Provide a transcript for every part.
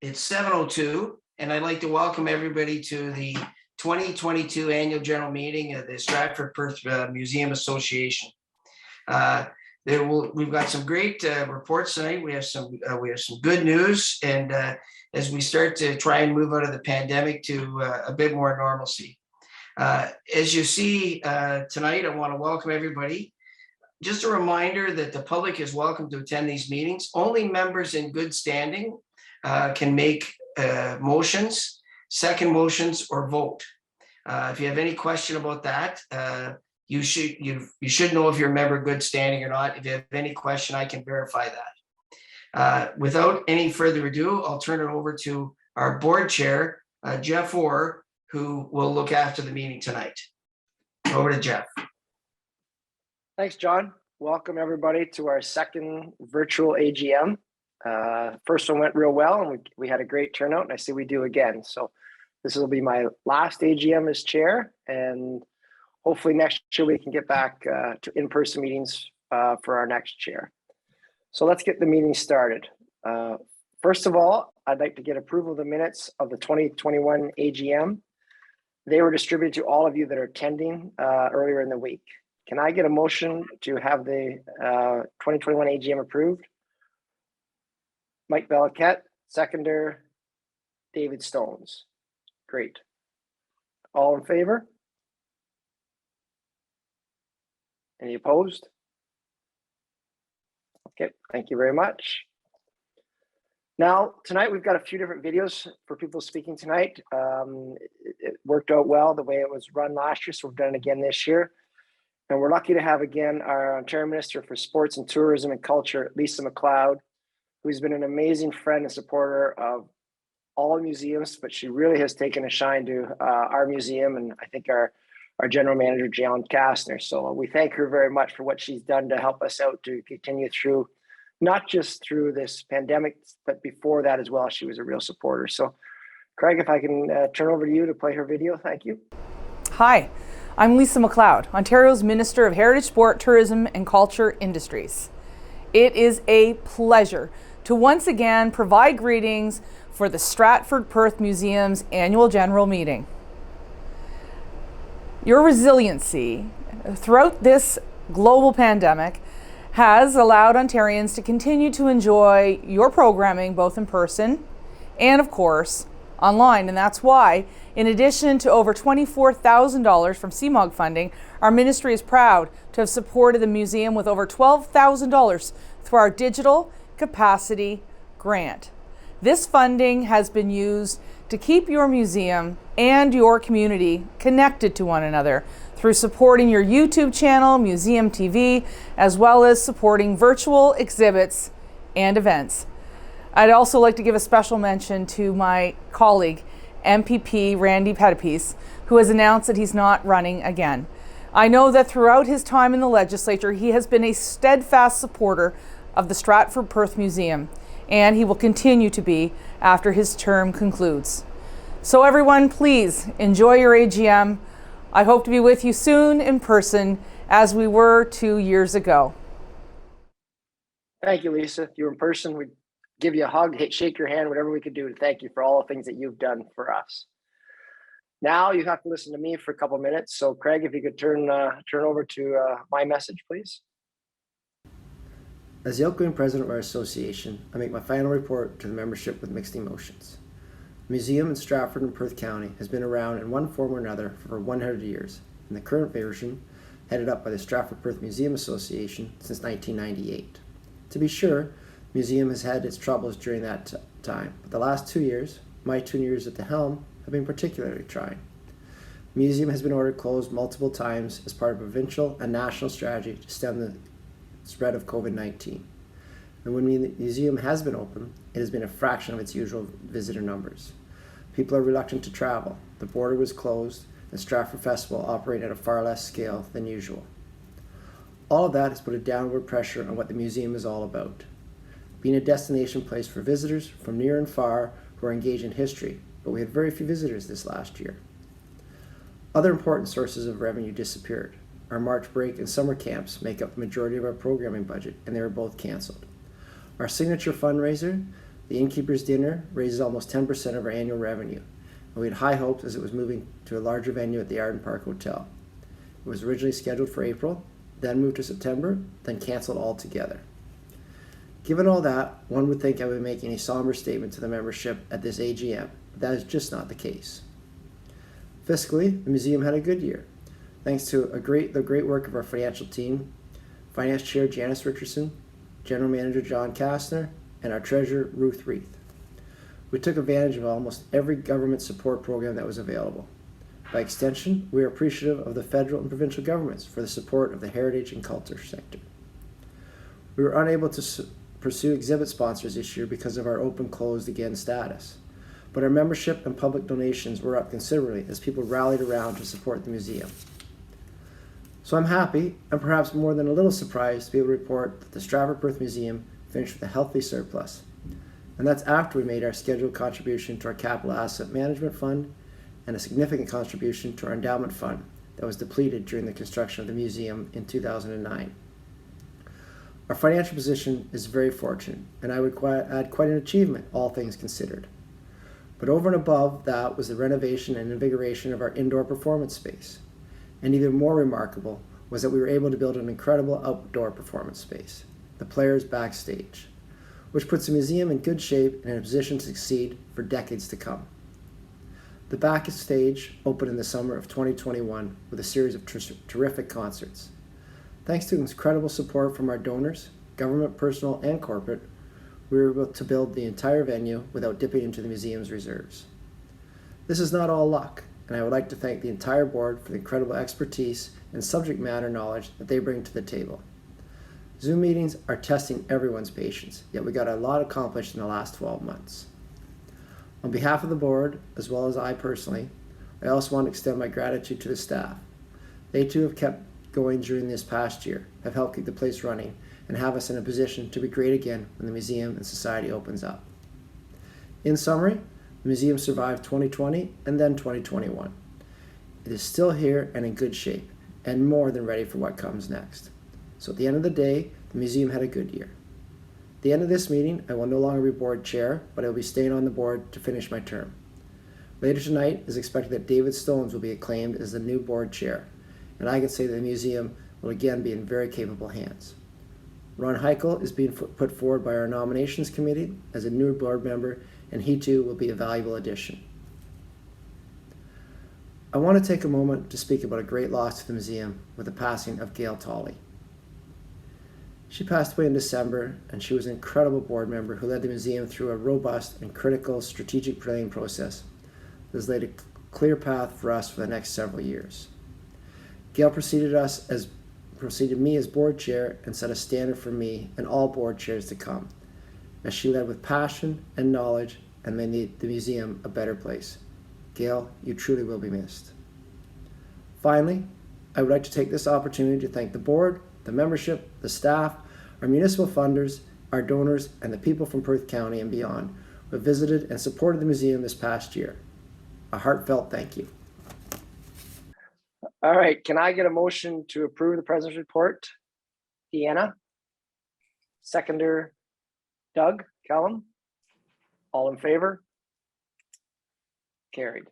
It's 7:02, and I'd like to welcome everybody to the 2022 Annual General Meeting of the Stratford Perth Museum Association. We've got some great reports tonight. We have some good news, and as we start to try and move out of the pandemic to a bit more normalcy. As you see tonight, I want to welcome everybody. Just a reminder that the public is welcome to attend these meetings. Only members in good standing can make motions, second motions, or vote. If you have any question about that, you should know if you're a member of good standing or not. If you have any question, I can verify that. Without any further ado, I'll turn it over to our board chair, Jeff Orr, who will look after the meeting tonight. Over to Jeff. Thanks, John. Welcome everybody to our second virtual AGM. First one went real well, and we had a great turnout, and I say we do again. So this will be my last AGM as chair, and hopefully next year we can get back to in-person meetings for our next chair. So let's get the meeting started. First of all, I'd like to get approval of the minutes of the 2021 AGM. They were distributed to all of you that are attending earlier in the week. Can I get a motion to have the 2021 AGM approved? Mike Beliquette, seconder, David Stones. Great. All in favor? Any opposed? Okay, thank you very much. Now, tonight we've got a few different videos for people speaking tonight. It worked out well the way it was run last year, so we've done it again this year. And we're lucky to have again our Ontario Minister for Sports and Tourism and Culture, Lisa MacLeod, who's been an amazing friend and supporter of all museums, but she really has taken a shine to our museum, and I think our general manager, John Kastner. So we thank her very much for what she's done to help us out to continue through, not just through this pandemic, but before that as well. She was a real supporter. So Craig, if I can turn over to you to play her video, thank you. Hi, I'm Lisa MacLeod, Ontario's Minister of Heritage, Sport, Tourism and Culture Industries. It is a pleasure to once again provide greetings for the Stratford Perth Museum's annual general meeting. Your resiliency throughout this global pandemic has allowed Ontarians to continue to enjoy your programming both in person and, of course, online. And that's why, in addition to over $24,000 from CMOG funding, our ministry is proud to have supported the museum with over $12,000 through our digital capacity grant. This funding has been used to keep your museum and your community connected to one another through supporting your YouTube channel, Museum TV, as well as supporting virtual exhibits and events. I'd also like to give a special mention to my colleague, MPP Randy Pettipies, who has announced that he's not running again. I know that throughout his time in the legislature, he has been a steadfast supporter of the Stratford Perth Museum, and he will continue to be after his term concludes. So everyone, please enjoy your AGM. I hope to be with you soon in person as we were 2 years ago. Thank you, Lisa. If you were in person, we'd give you a hug, shake your hand, whatever we could do to thank you for all the things that you've done for us. Now you have to listen to me for a couple of minutes. So Craig, if you could turn over to my message, please. As the outgoing president of our association, I make my final report to the membership with mixed emotions. The museum in Stratford and Perth County has been around in one form or another for 100 years, and the current version, headed up by the Stratford Perth Museum Association since 1998. To be sure, the museum has had its troubles during that time, but the last 2 years, my 2 years at the helm, have been particularly trying. The museum has been ordered closed multiple times as part of a provincial and national strategy to stem the spread of COVID-19. And when the museum has been open, it has been a fraction of its usual visitor numbers. People are reluctant to travel. The border was closed, and Stratford Festival operated at a far less scale than usual. All of that has put a downward pressure on what the museum is all about. Being a destination place for visitors from near and far who are engaged in history, but we had very few visitors this last year. Other important sources of revenue disappeared. Our March break and summer camps make up the majority of our programming budget, and they were both canceled. Our signature fundraiser, The Innkeeper's Dinner raises almost 10% of our annual revenue, and we had high hopes as it was moving to a larger venue at the Arden Park Hotel. It was originally scheduled for April, then moved to September, then cancelled altogether. Given all that, one would think I would be making a somber statement to the membership at this AGM, but that is just not the case. Fiscally, the museum had a good year, thanks to the great work of our financial team, Finance Chair Janice Richardson, General Manager John Kastner, and our Treasurer Ruth Reith. We took advantage of almost every government support program that was available. By extension, we are appreciative of the federal and provincial governments for the support of the heritage and culture sector. We were unable to pursue exhibit sponsors this year because of our open closed again status, but our membership and public donations were up considerably as people rallied around to support the museum. So I'm happy, and perhaps more than a little surprised, to be able to report that the Stratford Perth Museum finished with a healthy surplus. And that's after we made our scheduled contribution to our Capital Asset Management Fund and a significant contribution to our endowment fund that was depleted during the construction of the museum in 2009. Our financial position is very fortunate, and I would add quite an achievement, all things considered. But over and above that was the renovation and invigoration of our indoor performance space. And even more remarkable was that we were able to build an incredible outdoor performance space, the Players Backstage, which puts the museum in good shape and in a position to succeed for decades to come. The Backstage opened in the summer of 2021 with a series of terrific concerts. Thanks to incredible support from our donors, government, personal, and corporate, we were able to build the entire venue without dipping into the museum's reserves. This is not all luck, and I would like to thank the entire board for the incredible expertise and subject matter knowledge that they bring to the table. Zoom meetings are testing everyone's patience, yet we got a lot accomplished in the last 12 months. On behalf of the board, as well as I personally, I also want to extend my gratitude to the staff. They too have kept going during this past year, have helped keep the place running, and have us in a position to be great again when the museum and society opens up. In summary, the museum survived 2020 and then 2021. It is still here and in good shape, and more than ready for what comes next. So at the end of the day, the museum had a good year. At the end of this meeting, I will no longer be board chair, but I will be staying on the board to finish my term. Later tonight, it is expected that David Stones will be acclaimed as the new board chair, and I can say that the museum will again be in very capable hands. Ron Heichel is being put forward by our nominations committee as a new board member, and he too will be a valuable addition. I want to take a moment to speak about a great loss to the museum with the passing of Gail Tolley. She passed away in December, and she was an incredible board member who led the museum through a robust and critical strategic planning process that has laid a clear path for us for the next several years. Gail preceded me as board chair and set a standard for me and all board chairs to come, as she led with passion and knowledge and made the museum a better place. Gail, you truly will be missed. Finally, I would like to take this opportunity to thank the board, the membership, the staff, our municipal funders, our donors, and the people from Perth County and beyond who have visited and supported the museum this past year. A heartfelt thank you. All right, can I get a motion to approve the president's report? Deanna? Seconder, Doug, Callum? All in favor? Carried.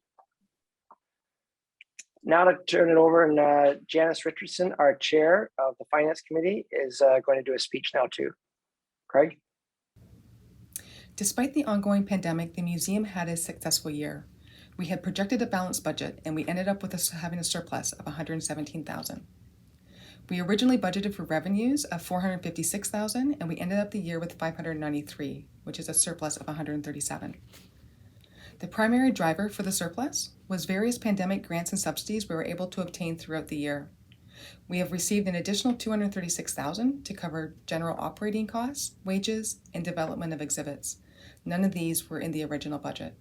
Now to turn it over, and Janice Richardson, our chair of the Finance Committee, is going to do a speech now too. Craig? Despite the ongoing pandemic, the museum had a successful year. We had projected a balanced budget, and we ended up with having a surplus of $117,000. We originally budgeted for revenues of $456,000, and we ended up the year with $593,000, which is a surplus of $137,000. The primary driver for the surplus was various pandemic grants and subsidies we were able to obtain throughout the year. We have received an additional $236,000 to cover general operating costs, wages, and development of exhibits. None of these were in the original budget.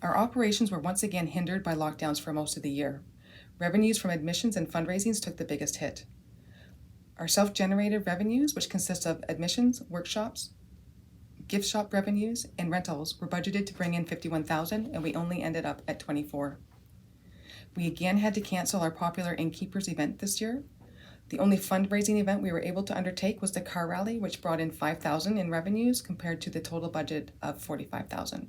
Our operations were once again hindered by lockdowns for most of the year. Revenues from admissions and fundraisings took the biggest hit. Our self-generated revenues, which consist of admissions, workshops, gift shop revenues, and rentals, were budgeted to bring in $51,000, and we only ended up at $24,000. We again had to cancel our popular Innkeepers event this year. The only fundraising event we were able to undertake was the car rally, which brought in $5,000 in revenues compared to the total budget of $45,000.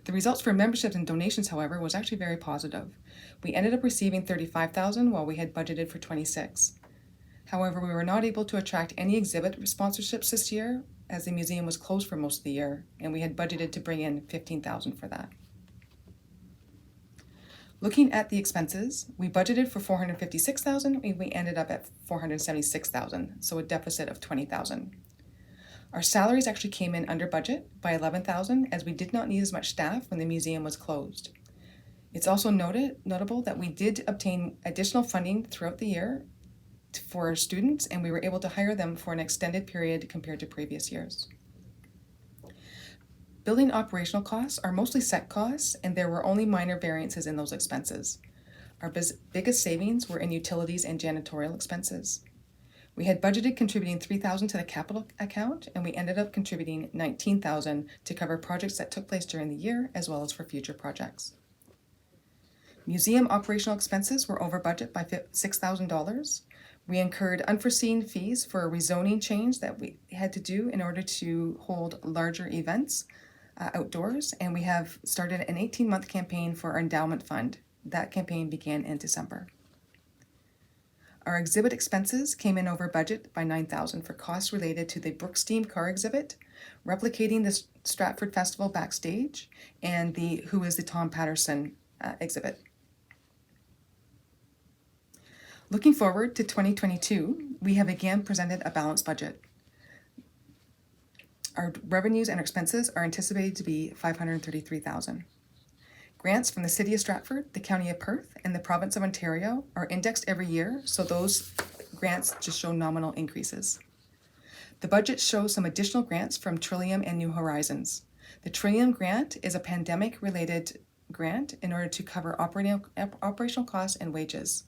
The results for memberships and donations, however, was actually very positive. We ended up receiving $35,000 while we had budgeted for $26,000. However, we were not able to attract any exhibit sponsorships this year as the museum was closed for most of the year, and we had budgeted to bring in $15,000 for that. Looking at the expenses, we budgeted for $456,000 and we ended up at $476,000, so a deficit of $20,000. Our salaries actually came in under budget by $11,000 as we did not need as much staff when the museum was closed. It's also notable that we did obtain additional funding throughout the year for students, and we were able to hire them for an extended period compared to previous years. Building operational costs are mostly set costs, and there were only minor variances in those expenses. Our biggest savings were in utilities and janitorial expenses. We had budgeted contributing $3,000 to the capital account, and we ended up contributing $19,000 to cover projects that took place during the year, as well as for future projects. Museum operational expenses were over budget by $6,000. We incurred unforeseen fees for a rezoning change that we had to do in order to hold larger events outdoors, and we have started an 18-month campaign for our endowment fund. That campaign began in December. Our exhibit expenses came in over budget by $9,000 for costs related to the Brooks Steam car exhibit, replicating the Stratford Festival backstage, and the Who is the Tom Patterson exhibit. Looking forward to 2022, we have again presented a balanced budget. Our revenues and expenses are anticipated to be $533,000. Grants from the City of Stratford, the County of Perth, and the Province of Ontario are indexed every year, so those grants just show nominal increases. The budget shows some additional grants from Trillium and New Horizons. The Trillium grant is a pandemic-related grant in order to cover operational costs and wages.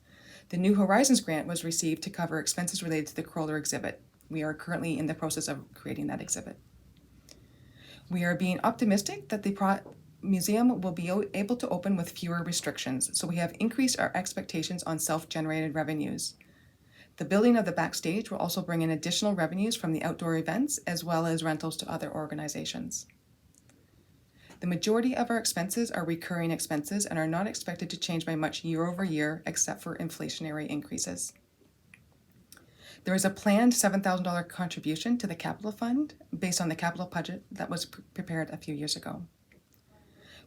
The New Horizons grant was received to cover expenses related to the Kroller exhibit. We are currently in the process of creating that exhibit. We are being optimistic that the museum will be able to open with fewer restrictions, so we have increased our expectations on self-generated revenues. The building of the backstage will also bring in additional revenues from the outdoor events as well as rentals to other organizations. The majority of our expenses are recurring expenses and are not expected to change by much year over year except for inflationary increases. There is a planned $7,000 contribution to the capital fund based on the capital budget that was prepared a few years ago.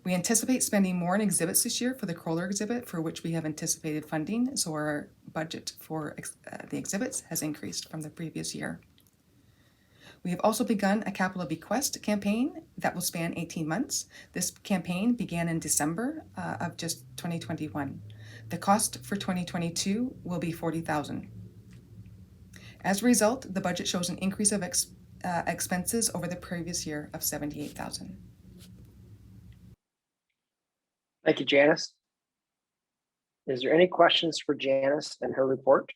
We anticipate spending more on exhibits this year for the Kroller exhibit, for which we have anticipated funding, so our budget for the exhibits has increased from the previous year. We have also begun a capital bequest campaign that will span 18 months. This campaign began in December of just 2021. The cost for 2022 will be $40,000. As a result, the budget shows an increase of expenses over the previous year of $78,000. Thank you, Janice. Is there any questions for Janice and her report?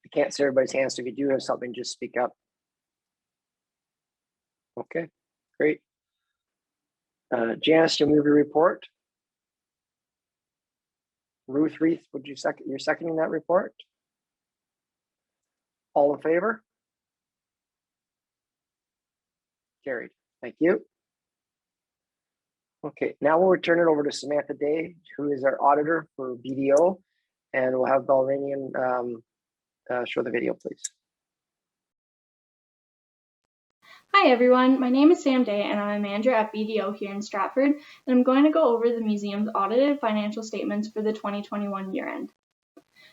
I can't see everybody's hands, so if you do have something, just speak up. Okay, great. Janice, you'll move your report. Ruth Reith, would you you're seconding that report? All in favor? Carried. Thank you. Okay, now we'll return it over to Samantha Day, who is our auditor for BDO, and we'll have Balranian show the video, please. Hi everyone, my name is Sam Day and I'm a manager at BDO here in Stratford, and I'm going to go over the museum's audited financial statements for the 2021 year end.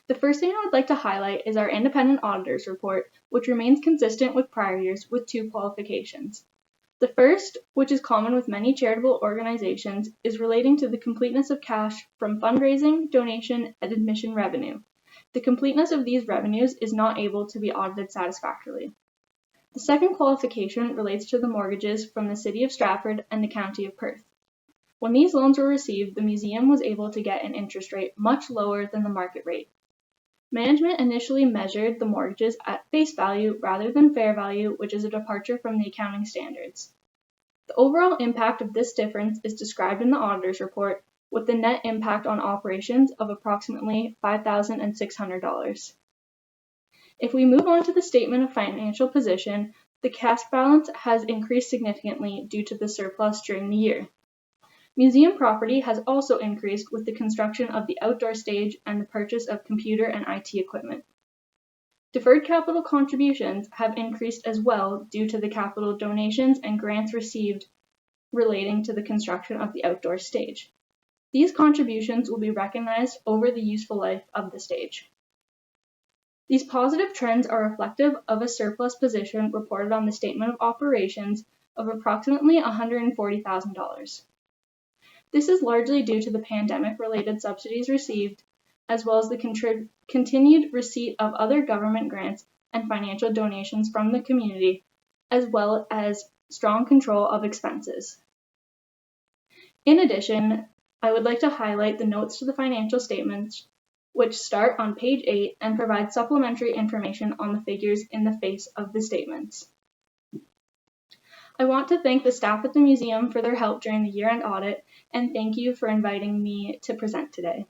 The first thing I would like to highlight is our independent auditor's report, which remains consistent with prior years with two qualifications. The first, which is common with many charitable organizations, is relating to the completeness of cash from fundraising, donation, and admission revenue. The completeness of these revenues is not able to be audited satisfactorily. The second qualification relates to the mortgages from the City of Stratford and the County of Perth. When these loans were received, the museum was able to get an interest rate much lower than the market rate. Management initially measured the mortgages at face value rather than fair value, which is a departure from the accounting standards. The overall impact of this difference is described in the auditor's report, with the net impact on operations of approximately $5,600. If we move on to the statement of financial position, the cash balance has increased significantly due to the surplus during the year. Museum property has also increased with the construction of the outdoor stage and the purchase of computer and IT equipment. Deferred capital contributions have increased as well due to the capital donations and grants received relating to the construction of the outdoor stage. These contributions will be recognized over the useful life of the stage. These positive trends are reflective of a surplus position reported on the statement of operations of approximately $140,000. This is largely due to the pandemic-related subsidies received, as well as the continued receipt of other government grants and financial donations from the community, as well as strong control of expenses. In addition, I would like to highlight the notes to the financial statements, which start on page 8 and provide supplementary information on the figures in the face of the statements. I want to thank the staff at the museum for their help during the year-end audit, and thank you for inviting me to present today.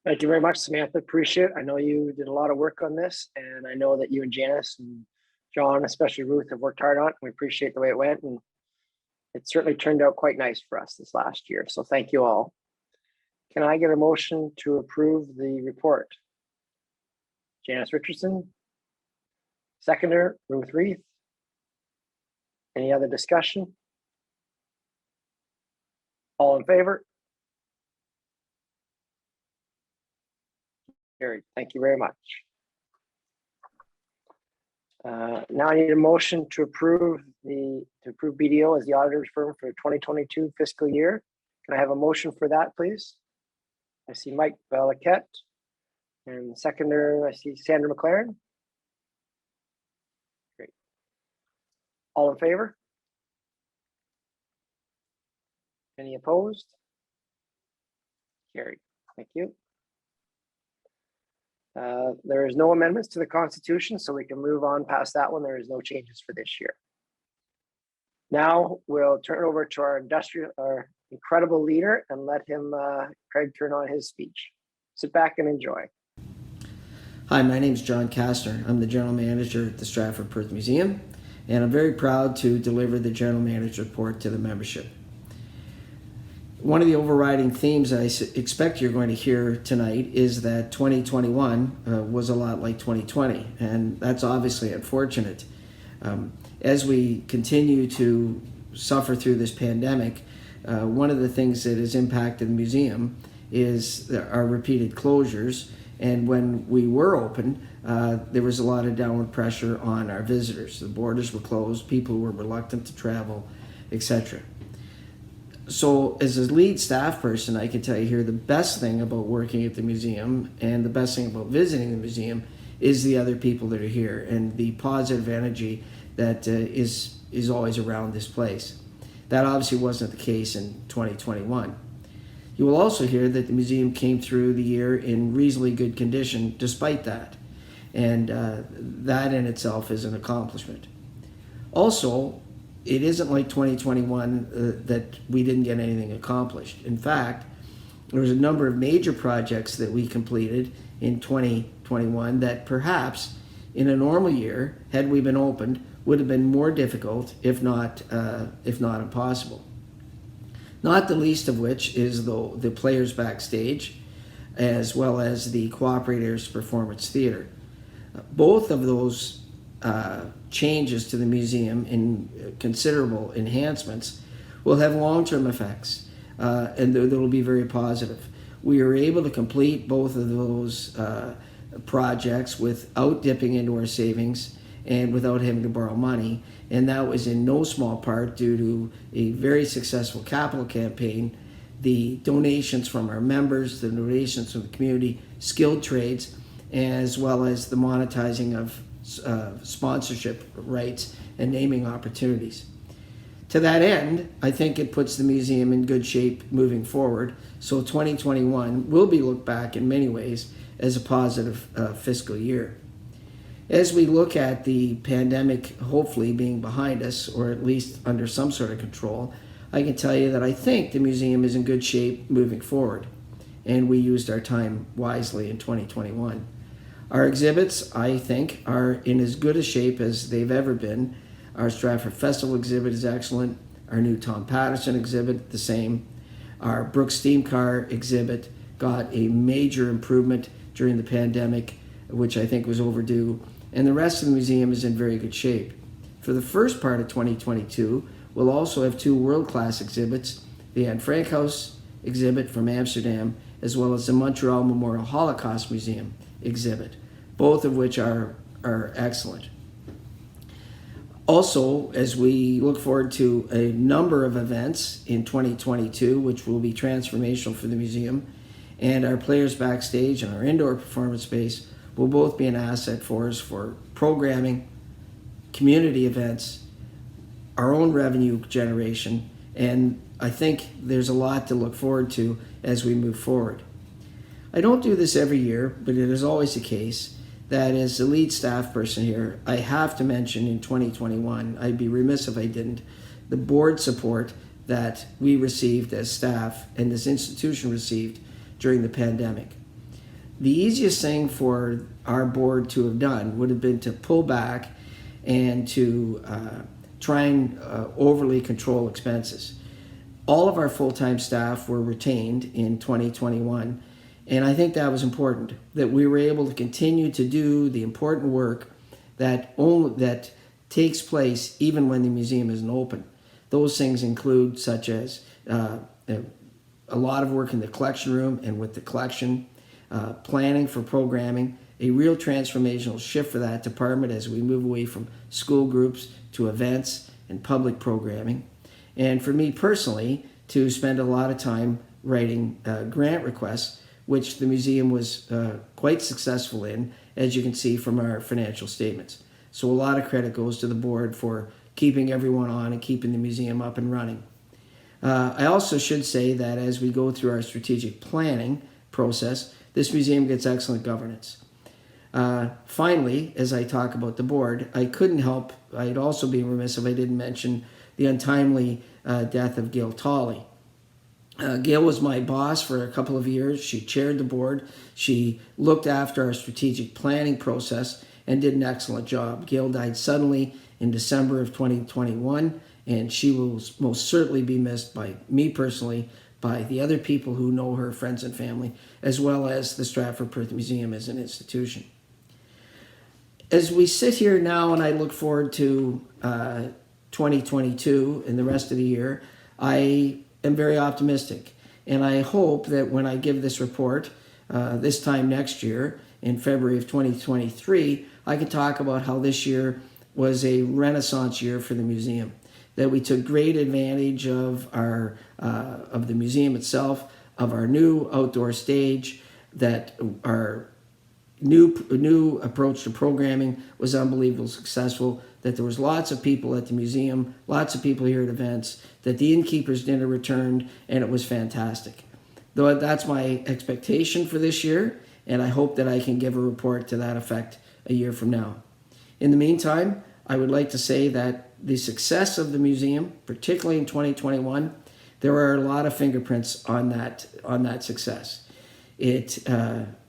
Thank you very much, Samantha. Appreciate it. I know you did a lot of work on this, and I know that you and Janice and John, especially Ruth, have worked hard on it. We appreciate the way it went, and it certainly turned out quite nice for us this last year. So thank you all. Can I get a motion to approve the report? Janice Richardson. Seconder, Ruth Reith. Any other discussion? All in favor? Carried. Thank you very much. Now I need a motion to approve BDO as the auditor's firm for 2022 fiscal year. Can I have a motion for that, please? I see Mike Valaquette, and seconder, I see Sandra McLaren. Great. All in favor? Any opposed? Carried. Thank you. There is no amendments to the Constitution, so we can move on past that one. There is no changes for this year. Now we'll turn it over to our incredible leader and let him, Craig, turn on his speech. Sit back and enjoy. Hi, my name is John Kastner. I'm the General Manager at the Stratford Perth Museum, and I'm very proud to deliver the General Manager report to the membership. One of the overriding themes I expect you're going to hear tonight is that 2021 was a lot like 2020, and that's obviously unfortunate. As we continue to suffer through this pandemic, one of the things that has impacted the museum is our repeated closures, and when we were open, there was a lot of downward pressure on our visitors. The borders were closed, people were reluctant to travel, etc. So as a lead staff person, I can tell you here the best thing about working at the museum and the best thing about visiting the museum is the other people that are here and the positive energy that is always around this place. That obviously wasn't the case in 2021. You will also hear that the museum came through the year in reasonably good condition despite that. And that in itself is an accomplishment. Also, it isn't like 2021 that we didn't get anything accomplished. In fact, there was a number of major projects that we completed in 2021 that perhaps in a normal year, had we been opened, would have been more difficult, if not impossible. Not the least of which is the Players Backstage, as well as the Cooperators Performance Theatre. Both of those changes to the museum in considerable enhancements will have long-term effects, and they will be very positive. We were able to complete both of those projects without dipping into our savings and without having to borrow money, and that was in no small part due to a very successful capital campaign, the donations from our members, the donations from the community, skilled trades, as well as the monetizing of sponsorship rights and naming opportunities. To that end, I think it puts the museum in good shape moving forward, so 2021 will be looked back in many ways as a positive fiscal year. As we look at the pandemic hopefully being behind us, or at least under some sort of control, I can tell you that I think the museum is in good shape moving forward, and we used our time wisely in 2021. Our exhibits, I think, are in as good a shape as they've ever been. Our Stratford Festival exhibit is excellent. Our new Tom Patterson exhibit, the same. Our Brooks Steam Car exhibit got a major improvement during the pandemic, which I think was overdue. And the rest of the museum is in very good shape. For the first part of 2022, we'll also have two world-class exhibits, the Anne Frank House exhibit from Amsterdam, as well as the Montreal Memorial Holocaust Museum exhibit, both of which are excellent. Also, as we look forward to a number of events in 2022, which will be transformational for the museum, and our players backstage and our indoor performance space will both be an asset for us for programming, community events, our own revenue generation, and I think there's a lot to look forward to as we move forward. I don't do this every year, but it is always the case that as the lead staff person here, I have to mention in 2021, I'd be remiss if I didn't, the board support that we received as staff and this institution received during the pandemic. The easiest thing for our board to have done would have been to pull back and to try and overly control expenses. All of our full-time staff were retained in 2021, and I think that was important, that we were able to continue to do the important work that takes place even when the museum isn't open. Those things include such as a lot of work in the collection room and with the collection, planning for programming, a real transformational shift for that department as we move away from school groups to events and public programming. And for me personally, to spend a lot of time writing grant requests, which the museum was quite successful in, as you can see from our financial statements. So a lot of credit goes to the board for keeping everyone on and keeping the museum up and running. I also should say that as we go through our strategic planning process, this museum gets excellent governance. Finally, as I talk about the board, I couldn't help, I'd also be remiss if I didn't mention the untimely death of Gail Tolley. Gail was my boss for a couple of years. She chaired the board. She looked after our strategic planning process and did an excellent job. Gail died suddenly in December of 2021, and she will most certainly be missed by me personally, by the other people who know her, friends and family, as well as the Stratford Perth Museum as an institution. As we sit here now and I look forward to 2022 and the rest of the year, I am very optimistic. And I hope that when I give this report this time next year, in February of 2023, I can talk about how this year was a renaissance year for the museum. That we took great advantage of the museum itself, of our new outdoor stage, that our new approach to programming was unbelievably successful, that there was lots of people at the museum, lots of people here at events, that the innkeeper's dinner returned, and it was fantastic. Though that's my expectation for this year, and I hope that I can give a report to that effect a year from now. In the meantime, I would like to say that the success of the museum, particularly in 2021, there are a lot of fingerprints on that success. It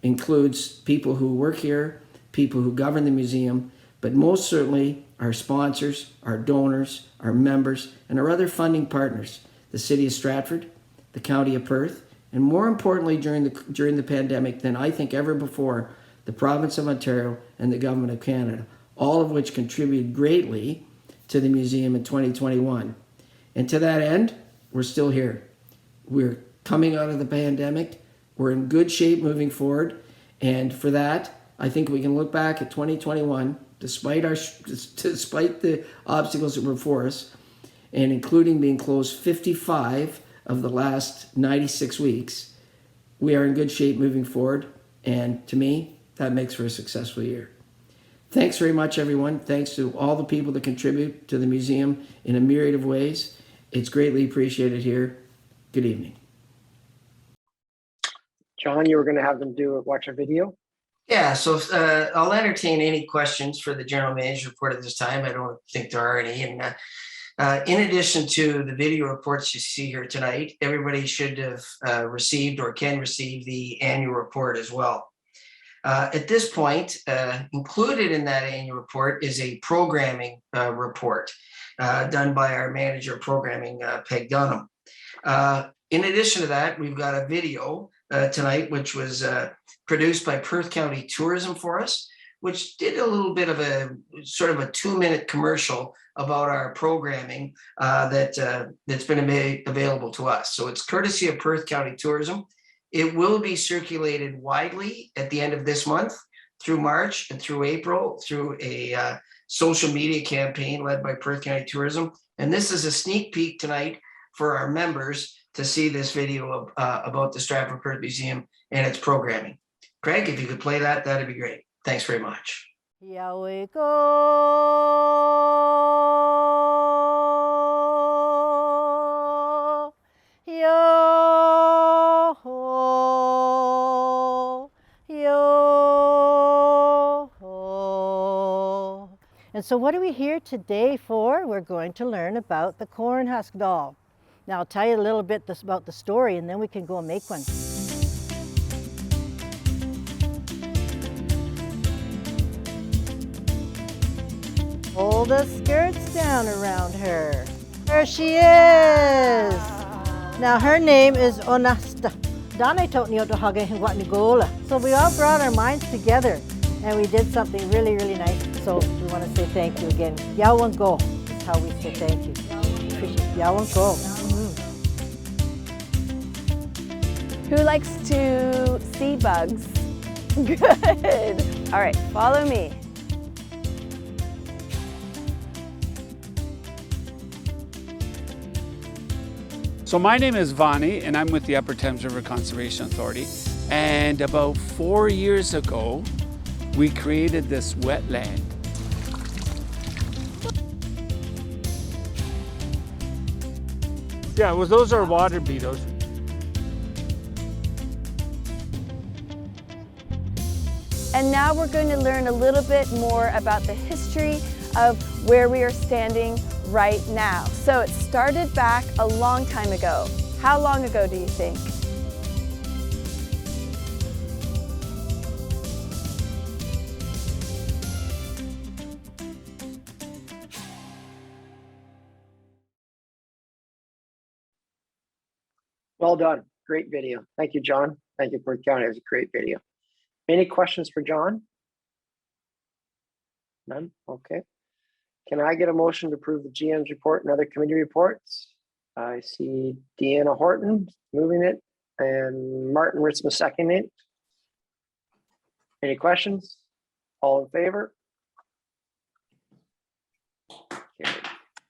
includes people who work here, people who govern the museum, but most certainly our sponsors, our donors, our members, and our other funding partners, the City of Stratford, the County of Perth, and more importantly during the pandemic than I think ever before, the Province of Ontario and the Government of Canada, all of which contributed greatly to the museum in 2021. And to that end, we're still here. We're coming out of the pandemic. We're in good shape moving forward. And for that, I think we can look back at 2021, despite the obstacles that were before us, and including being closed 55 of the last 96 weeks, we are in good shape moving forward. And to me, that makes for a successful year. Thanks very much, everyone. Thanks to all the people that contribute to the museum in a myriad of ways. It's greatly appreciated here. Good evening. John, you were going to have them watch a video? Yeah, so I'll entertain any questions for the general manager report at this time. I don't think there are any. And In addition to the video reports you see here tonight, everybody should have received or can receive the annual report as well. At this point, included in that annual report is a programming report done by our manager of programming, Peg Dunham. In addition to that, we've got a video tonight, which was produced by Perth County Tourism for us, which did a little bit of a sort of a 2-minute commercial about our programming that's been made available to us. So it's courtesy of Perth County Tourism. It will be circulated widely at the end of this month through March and through April through a social media campaign led by Perth County Tourism. And this is a sneak peek tonight for our members to see this video about the Stratford Perth Museum and its programming. Craig, if you could play that, that'd be great. Thanks very much. Here we go. Yo-ho, yo-ho. And so what are we here today for? We're going to learn about the corn husk doll. Now I'll tell you a little bit about the story and then we can go and make one. Pull the skirts down around her. There she is. Now her name is Onasta. So we all brought our minds together and we did something really, really nice. So we want to say thank you again. Yawan go is how we say thank you. Appreciate Yawan go. Who likes to see bugs? Good. All right, follow me. So my name is Vani and I'm with the Upper Thames River Conservation Authority. And about 4 years ago, we created this wetland. Yeah, well, those are water beetles. And now we're going to learn a little bit more about the history of where we are standing right now. So it started back a long time ago. How long ago do you think? Well done. Great video. Thank you, John. Thank you, Perth County. It was a great video. Any questions for John? None? Okay. Can I get a motion to approve the GM's report and other committee reports? I see Deanna Horton moving it and Martin Ritzma seconding it. Any questions? All in favor?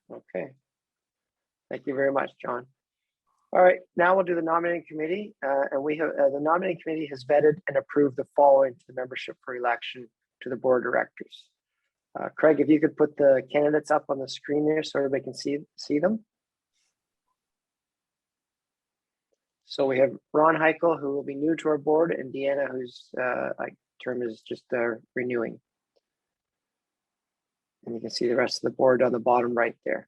Okay. Thank you very much, John. All right, now we'll do the nominating committee, and we have the nominating committee has vetted and approved the following to the membership for election to the board of directors. Craig, if you could put the candidates up on the screen there so everybody can see them. So we have Ron Heichel, who will be new to our board, and Deanna, whose term is just renewing. And you can see the rest of the board on the bottom right there.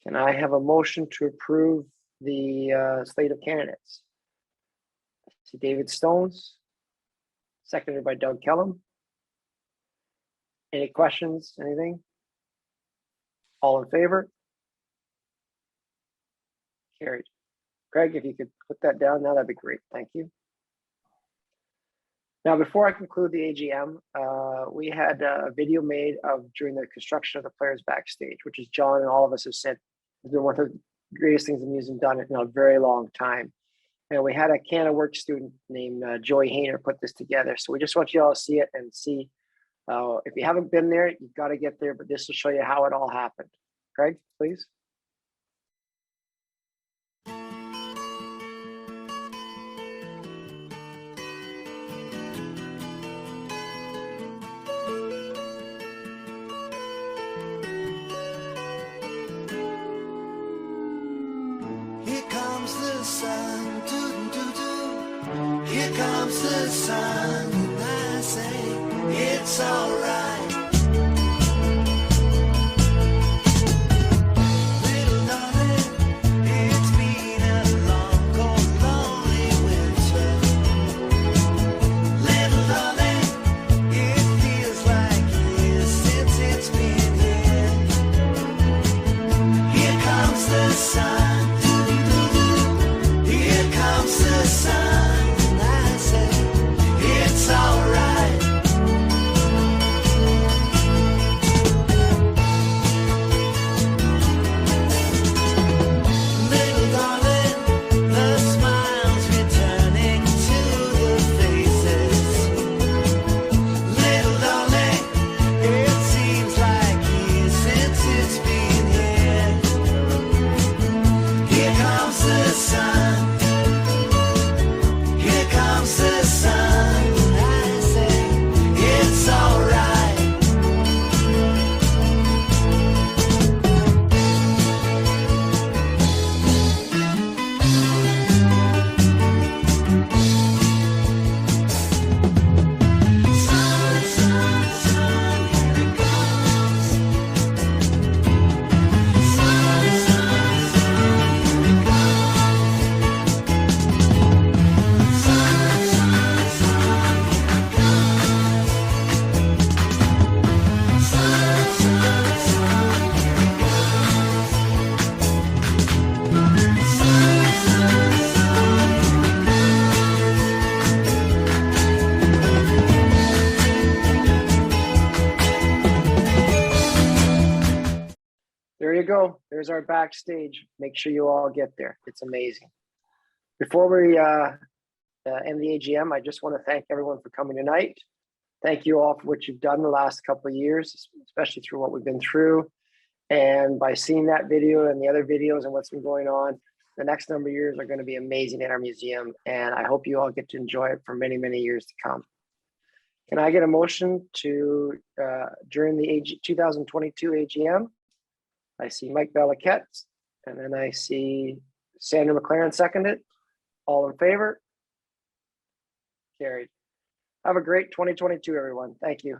Can I have a motion to approve the slate of candidates? See David Stones, seconded by Doug Kellum. Any questions, anything? All in favor? Carried. Craig, if you could put that down now, that'd be great. Thank you. Now, before I conclude the AGM, we had a video made of during the construction of the players backstage, which is John and all of us have said has been one of the greatest things the museum done in a very long time. And we had a Canada Work student named Joy Hayner put this together. So we just want you all to see it and see. If you haven't been there, you've got to get there, but this will show you how it all happened. Craig, please. Sun, doo doo doo. Here comes the sun, and I say it's all right. go. There's our backstage. Make sure you all get there. It's amazing. Before we end the AGM, I just want to thank everyone for coming tonight. Thank you all for what you've done the last couple of years, especially through what we've been through. And by seeing that video and the other videos and what's been going on, the next number of years are going to be amazing in our museum. And I hope you all get to enjoy it for many, many years to come. Can I get a motion to, during the 2022 AGM? I see Mike Beliquette, and then I see Sandra McLaren seconded. All in favor? Carried. Have a great 2022, everyone. Thank you.